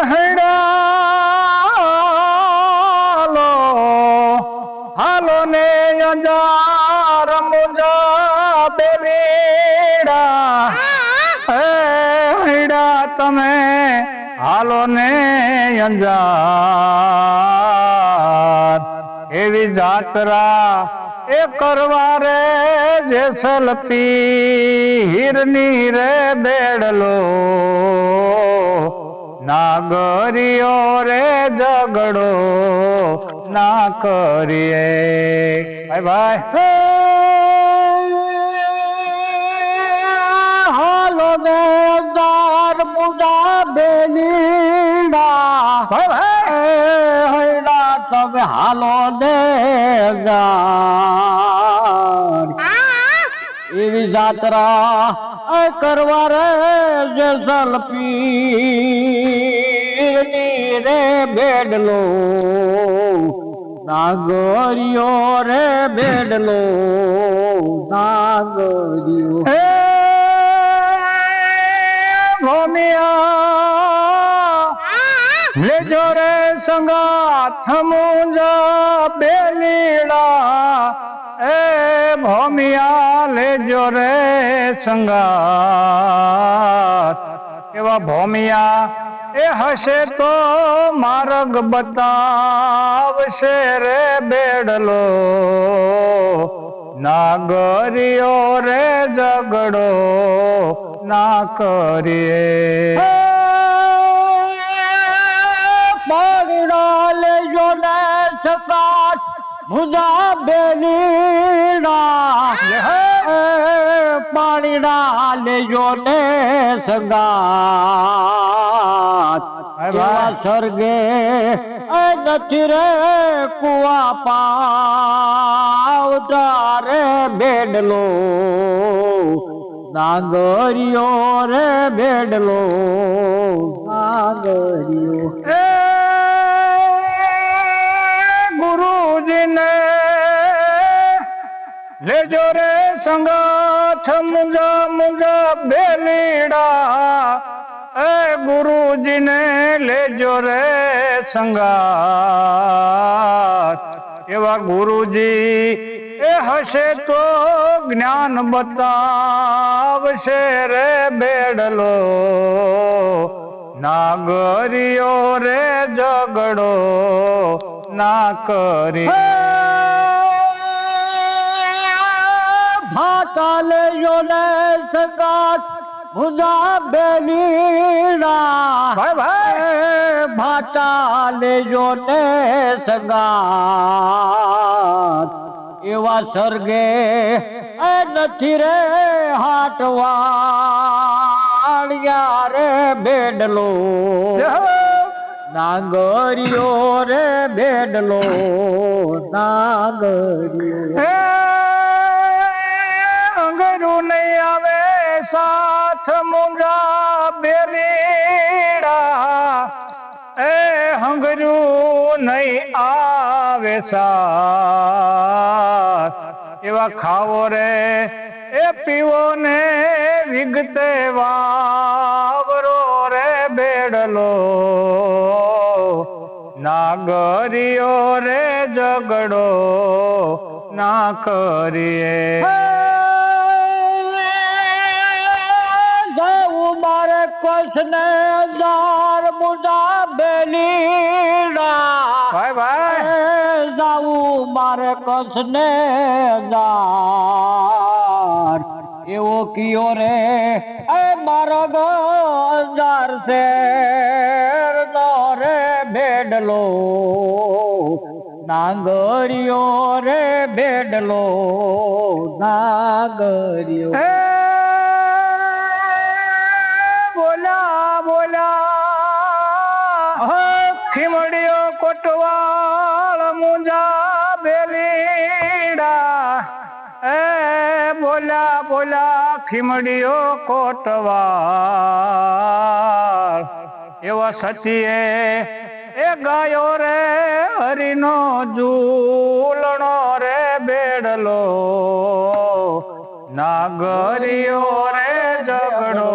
હૈડાલો હાલો ને અંજાર મુજા બેબીડા હૈડા તમે હાલો ને અંજાર એવી જાત્રા એ કરવા રે જેસલ પીરની રે બેડલો નાગરિયો રે ઝઘડો ના કરીએ ભાઈ હાલો ને અંજાર મુજા બેલીડા હૈડા તમે હાલો ને અંજાર એવી જાત્રા કરવા રે જેસલ પીરની રે બેડલો નાગરિયો રે બેડલો નાગરિયો ભોમિયા લેજો રે સંગાથ મુંજા બેલીડા એ ભોમિયા લેજો રે સંગાથ એવા ભોમિયા એ હશે તો માર્ગ બતાવશે રે બેડલો નાગરિયો રે ઝઘડો ના કરીએ પાણીડા લેજો ને સકાત મુજા બેલીડા પાણીડા લેજો ને સંગાત એવા સ્વર્ગે નથી રે કુવા પાવતા રે બેડલો નાગરિયો રે બેડલો નાગરિયો ગુરુજીને લેજો રે સંગાથ મુંજા મુંજા બેલીડા એ ગુરુજીને લેજો રે સંગાથ એવા ગુરુજી એ હશે તો જ્ઞાન બતાવશે રે બેડલો નાગરિયો રે ઝઘડો ના કરી ભાતા લેજો ને સંગાત મુજા બેલીડા ભાતા લેજો ને સંગાત એવા સ્વર્ગે નથી રે હાટવાળિયા રે બેડલો નાગરિયો રે બેડલો નાગરિયો અંગરું નહીં આવે સાથ મુંજા બેલીડા એ હંગરું નહીં આવે સાથ એવા ખાવો રે એ પીવો ને વિગતે વાવરો રે બેડલો નાગરિયો રે ઝઘડો ના કરીએ મારે કૃષ્ણ અંજાર મુજા બેલીડા ભાઈ જાવું મારે કૃષ્ણ અંજાર એવો કિયો રે એ મારો અંજાર શેર નો રે બેડલો નાગરિયો રે બેડલો નાગરિયો ખીમડીઓ કોટવાળ મુંજા બેલીડા એ બોલ્યા બોલ્યા ખીમડીઓ કોટવાળ એવા સતીએ એ ગાયો રે હરિનો ઝૂલણો રે બેડલો નાગરિયો રે ઝઘડો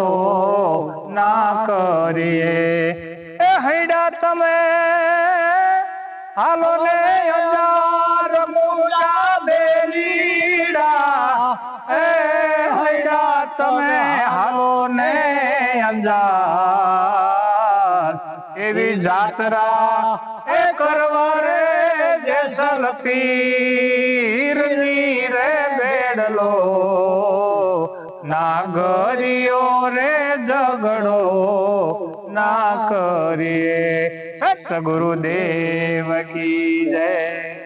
ના કરીએ એ હૈડા તમે હાલો ને અંજાર મૂળા બેલીડા એ હૈડા તમે હાલો ને અંજાર એવી જાત્રા એ કરવા રે જેસલ પીરની રે બેડલો નાગરિયો રે ઝઘડો ના કરીએ સતગુરુદેવ કી જય.